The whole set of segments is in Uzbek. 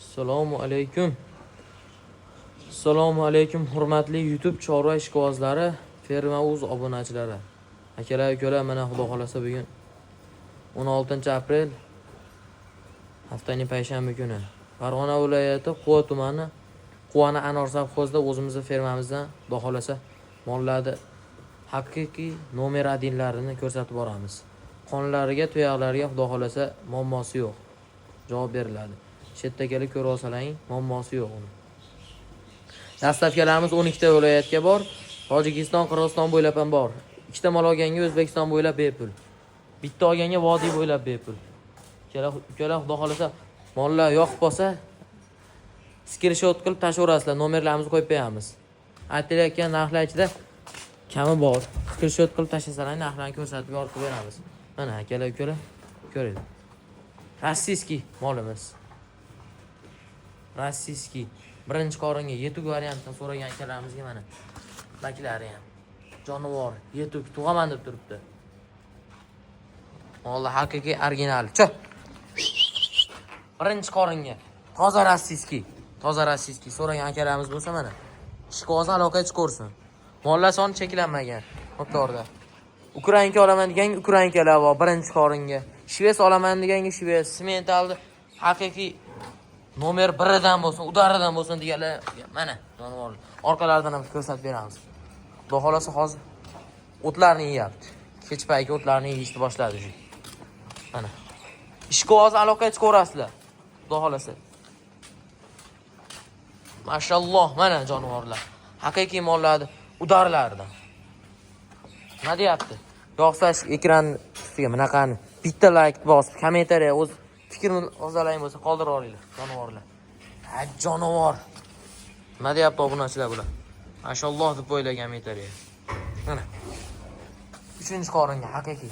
Assalomu alaykum. Assalomu alaykum hurmatli YouTube chorva ishqibozlari, Ferma Uz obunachilari. Akalar, ukalar, mana xudo xolasa bugun 16-aprel haftaning payshanba kuni Farg'ona viloyati Quva tumani Quvana Anor sovxozida o'zimizning fermamizdan xudo xolasa mollarni haqiqiy nomer 1larini ko'rsatib boramiz. Qonlariga, tuyoqlariga xudo xolasa muammosi yo'q. Javob beriladi. Chetda kelib ko'ra olsalaring, muammosi yo'q uni. Dastavkalarimiz 12 ta viloyatga bor. Tojikiston, Qirg'iziston bo'ylab ham bor. 2 ta mol olganga O'zbekiston bo'ylab bepul. Bitta olganga Vodiy bo'ylab bepul. Ukalar xudo xolasa mollar yoqib qolsa, screenshot qilib tashaverasizlar, nomerlarimizni qo'yib qo'yamiz. Aytilayotgan narxlar ichida kami bor. Screenshot qilib tashlasalaring, narxlarni ko'rsatib yoritib beramiz. Mana akalar, ukalar, ko'ring. Rossiyskiy molimiz. Rossiyskiy. Birinchi qoringa yetuk variantdan so'ragan akalarimizga mana baklari ham jonivor, yetuk tug'aman deb turibdi. Vallahi haqiqiy original. Birinchi qoringa toza rossiyskiy so'ragan akalarimiz bo'lsa mana ishqibozlar aloqa chiqarsin. Mollar soni cheklanmagan miqdorda. Ukrainka olaman deganga ukrainkalar bor birinchi qoringa. Shves olaman deganga shves, sementalni haqiqiy nomer 1dan bo'lsin, udaridan bo'lsin deganlar mana jonivor. Orqalaridan ham ko'rsatib beramiz. Xudo xolasa hozir o'tlarni yeyapti. Kech payki o'tlarni yeyishni boshladi. Mana. Ishqiboz aloqaga chiqarasizlar. Xudo xolasa. Mashalloh, mana jonivorlar. Haqiqiy mollarni udarlaridan. Nima deyapti? Yo'qsa ekran ustiga bunaqani bitta like bosib, kommentariya o'z fikrini yozalaring bo'lsa qoldirib olinglar, jonivorlar. Ha, jonivor. Nima deyapti obunachilar bular? Mashalloh deb o'ylagan kommentariya. Mana. 3-qoringa haqiqiy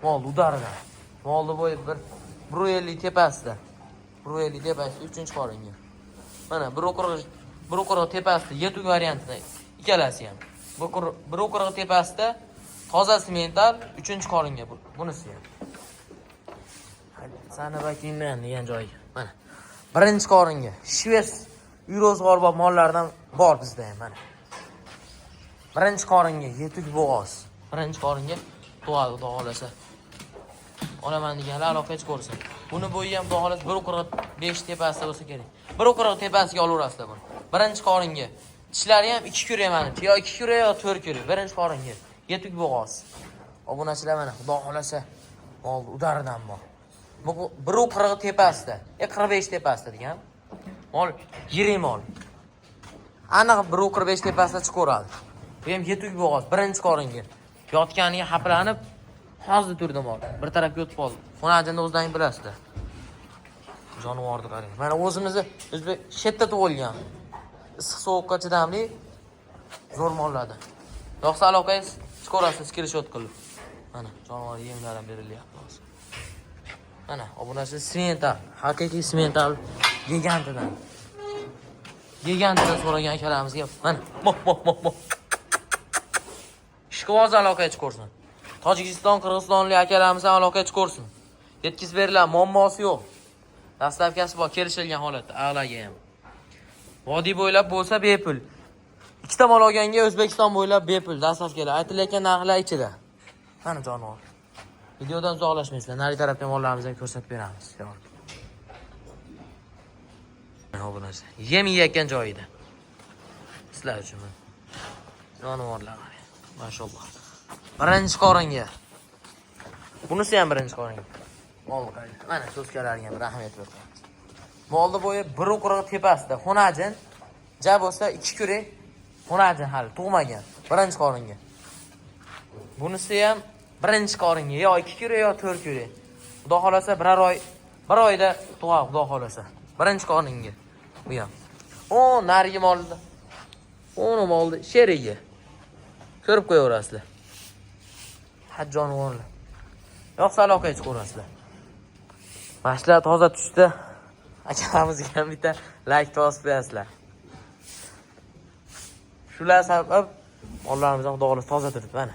mol udaridan. Molni bo'yi 150 tepasida. 150 tepasida 3-qoringa. Mana 1 tepasida yetuk variantida ikkalasi ham. 1 tepasida toza semental 3-qoringa bunisi ham. Sana bakingdan degan joyga. Mana. 1-qoringa shves yurozg'or bor mollardan bor bizda ham mana. 1-qoringa yetuk bo'g'oz. 1-qoringa tug'adi xudo xolasa. Olaman deganlar aloqa chiqarsin. Buni bo'yi ham xudo xolasa 1.5 tepasida bo'lsa kerak. 1.5 tepasiga olaverasizlar buni. 1-qoringa tishlari ham 2 kura mana. Yo 2 kura yo 4 kura. 1-qoringa yetuk bo'g'oz. Obunachilar mana xudo xolasa mol udaridan bor. Bu 1.40 tepasida, 45 tepasida degan. Mol yirik mol. Aniq 1.45 tepasida chiqaradi. Bu ham yetuk bo'g'oz 1-qoringa. Yotganiga haplanib, hozir turdi mol. Bir tarafga o'tib qoldi. Xonajinda o'zlaring bilasizlar. Jonivorni qarang. Mana o'zimizni o'zbek shetda tug'ilgan. Issiq sovuqqa chidamli zo'r mollardan. Yo'qsa aloqangiz chiqarasiz, screenshot qilib. Mana jonivor yemlar ham berilyapti hozir. Mana obunachi semental, haqiqiy semental gigantidan. Gigantidan so'ragan akalarimizga mana mo. Ishqiboz aloqaga chiqarsin. Tojikiston, Qirg'izistonlik akalarimiz ham aloqaga chiqarsin. Yetkazib beriladi, muammosi yo'q. Dastavkasi bor, kelishilgan holatda, a'laga ham. Vodiy bo'ylab bo'lsa bepul. 2 ta mol olganga O'zbekiston bo'ylab bepul dastavkalar. Aytilayotgan narxlar ichida. Mana jonivor. Videodan uzoqlashmaysizlar. Nari tarafdan mollarimizni ko'rsatib beramiz. Mana bu narsa. Yem yeyotgan joyida. Sizlar uchun. Jonivorlar. Mashalloh. 1-qoringa. Bunisi ham 1-qoringa. Mol qarang. Mana so'zkalarga ham rahmat beramiz. Molni bo'yi 1.40 tepasida. Xonajin ja bo'lsa 2 kure. Xonajin hali tug'magan. 1-qoringa. Bunisi ham 1-qoringa yo 2 kure yo 4 kure. Xudo xolasa bir oyda tug'adi xudo xolasa. 1-qoringa. Bu ham. O, narigi molda. O'ni molda sheriga. Ko'rib qo'yaverasizlar. Ha, jonivorlar. Yo'qsa aloqaga chiqarasizlar. Mashlar toza tushdi. Akalamizga ham bitta like bosib qo'yasizlar. Shular sabab mollarimiz ham xudo xolasa toza turibdi mana.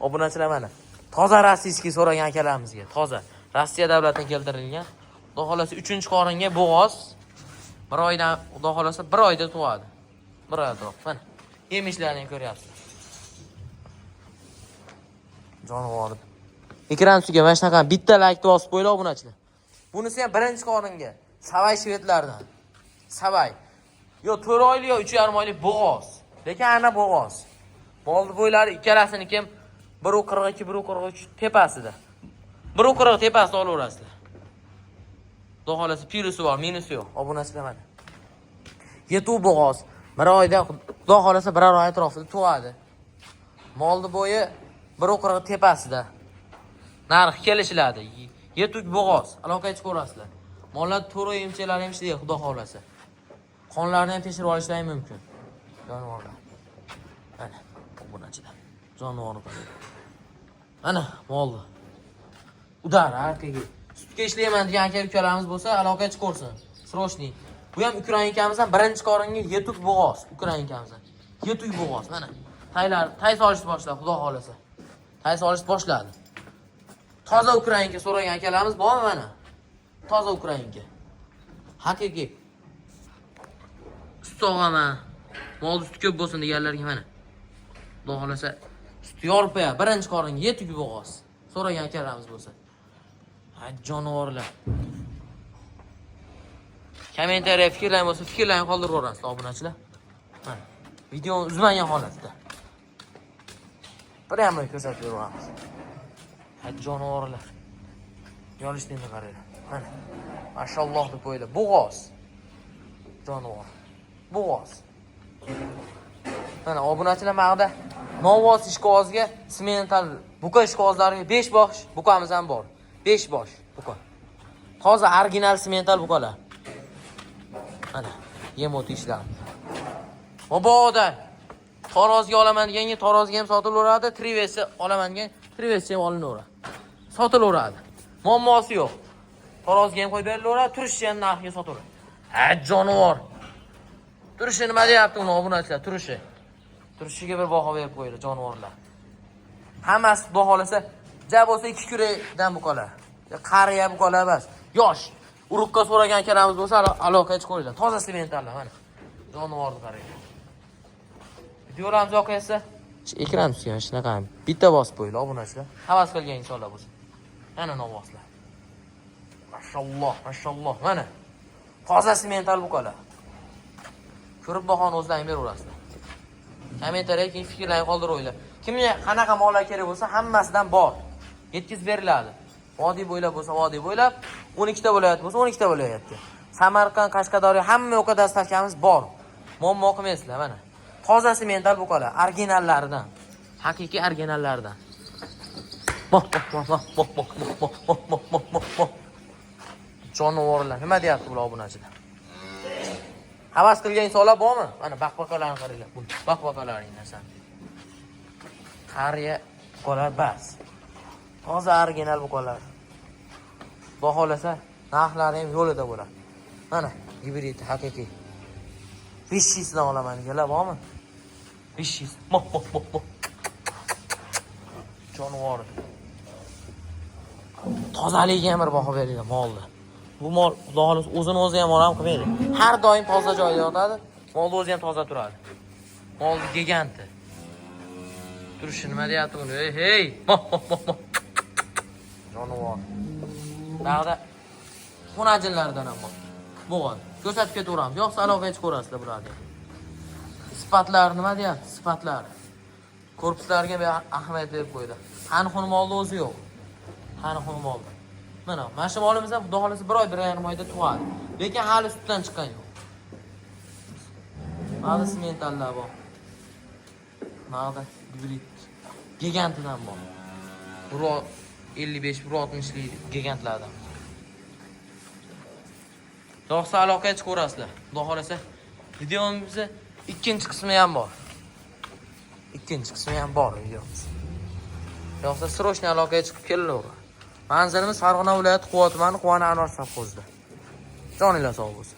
Obunachilar mana. Toza rossiyskiy so'ragan akalarimizga, toza. Rossiya davlatidan keltirilgan Xudo xolasa 3-qoringa bo'g'oz. Bir oydan, xudo xolasa 1 oyda tug'adi. 1 oy atrof. Mana yemishlarini ko'ryapsiz. Jonivor. Ekran ustiga mana shunaqa bitta like bosib qo'yinglar obunachilar. Bunisi ham 1-qoringa. Savay shvedlardan. Savay. Yo 4 oylik yo 3,5 oylik bo'g'oz. Lekin ana bo'g'oz. Molni bo'ylari ikkalasini ham 1.42, 1.43 tepasida. 1.40 tepasida olaverasizlar. Xudo xolasa plusi bor, minusi yo'q. Obunachilar mana. Yetuv bo'g'oz. 1 oyda xudo xolasa 1 oy atrofida tug'adi. Molni bo'yi 1.40 tepasida. Narx kelishiladi. Yetuk bo'g'oz. Aloqa hech ko'rasizlar. Mollar to'g'ri emchalari ham ishlaydi, xudo xolasa. Qonlarni ham tekshirib olishlari mumkin. Jonivorlar. Mana, obunachilar. Jonivorlar. Mana, molni. Udar arkaga. Sutga ishlayman degan aka-ukalarimiz bo'lsa, aloqa hech ko'rsin. Srochniy. Bu ham Ukrainkamizdan 1-qoringa yetuk bo'g'oz. Ukrainkamizdan. Yetuk bo'g'oz. Mana. Tay solishni boshladi, xudo xolasa. Tay solishni boshladi. Toza Ukrainka so'ragan akalarimiz bormi mana? Toza Ukrainka. Haqiqiy. Sut sog'aman. Mol sut ko'p bo'lsin deganlarga mana. Xudo xolasa sut yorpaya 1-qoringa yetuk bo'g'oz. So'ragan akalarimiz bo'lsa. Ha jonivorlar. Kommentariya fikrlaring bo'lsa, fikrlaringni qoldirib yuborasizlar obunachilar. Mana. Videoni uzmagan holatda. Bir ham ko'rsatib beramiz. Ha jonivorlar. Yolishdingmi qaranglar. Mana. Mashalloh deb qo'yinglar. Bo'g'oz. Jonivor. Bo'g'oz. Mana obunachilar maqda Novos ishqozga semental buqa ishqozlariga 5 bosh buqamiz ham bor. 5 bosh buqa. Toza original semental buqalar. Mana yem o'ti ishlar. Maboda Tarozga olaman deganga Tarozga ham sotilaveradi, Trivesni olaman degan Trivesni ham olinaveradi. Sotilaveradi. Muammosi yo'q. Tarozga ham qo'yib berilaveradi, turishi ham narxga sotilaveradi. Ha jonivor. Turishi nima deyapti uni obunachilar? Turishiga bir baho berib qo'yinglar jonivorlar. Hammasi xudo xolasa ja bo'lsa 2 kurakdan buqalar. Qariya buqalar emas. Yosh. Urug'ga so'ragan akalarimiz bo'lsa aloqa hech qo'yinglar. Toza sementallar mana. Jonivorni qarang. Videolarimiz yoqaysa, ekran ustiga shunaqa bitta bosib qo'yinglar obunachilar. Havas qilgan insonlar bo'lsa. Mana novoslar. Mashalloh. Mana. Toza semental buqalar. Ko'rib bahoni o'zlaring beraverasizlar. Kommentariyaga keyin fikrlaringni qoldirib qo'yinglar. Kimga qanaqa mollar kerak bo'lsa, hammasidan bor. Yetkazib beriladi. Vodiy bo'ylab bo'lsa, vodiy bo'ylab, 12 ta viloyat bo'lsa, 12 ta viloyatga. Samarqand, Qashqadaryo hamma yoqda dastlabkamiz bor. Muammo qilmaysizlar mana. Toza semental buqalar, originallaridan. Haqiqiy originallaridan. Jonivorlar, nima deyapti bular obunachilar? Havas qilgan insonlar bormi? Mana baqbaqalarni qaranglar. Bu baqbaqalarning narsasi. Qariya buqalar bas. Toza original buqalar. Baholasa, narxlari ham yo'lida bo'ladi. Mana, gibrid haqiqiy. 500 dan olaman deganlar bormi? 500. Jonivor. Tozaligiga ham bir baho beringlar molni. Bu mol xudo xolasa o'zini o'zi ham oram qilmaydi. Har doim toza joyda yotadi. Molni o'zi ham toza turadi. Molni giganti. Turishi nima deyapti buni? Hey! Jonivor. Ba'da xunajinlardan ham bor. Bo'g'on. Ko'rsatib ketaveramiz. Yo'qsa aloqa hech ko'rasizlar bularga. Sifatlar nima deyapti? Sifatlar. Korpuslariga bir ahamiyat berib qo'ydi. Qani xun molni o'zi yo'q. Qani xun molni. Mana shu molimiz ham xudo xolasa 1 oy 1,5 oyda tug'adi. Lekin hali sutdan chiqqan yo'q. Mana sementallar bor. Mana gibrid gigantidan bor. 155, 160lik gigantlardan. Yo'qsa aloqa hech ko'rasizlar. Xudo xolasa videomizning ikkinchi qismi ham bor. Ikkinchi qismi ham bor videomiz. Yo'qsa srochniy aloqaga chiqib kelaveradi. Manzilimiz Farg'ona viloyati Quva tumani Quvona Anvar sovxozida. Joninglar sog' bo'lsin.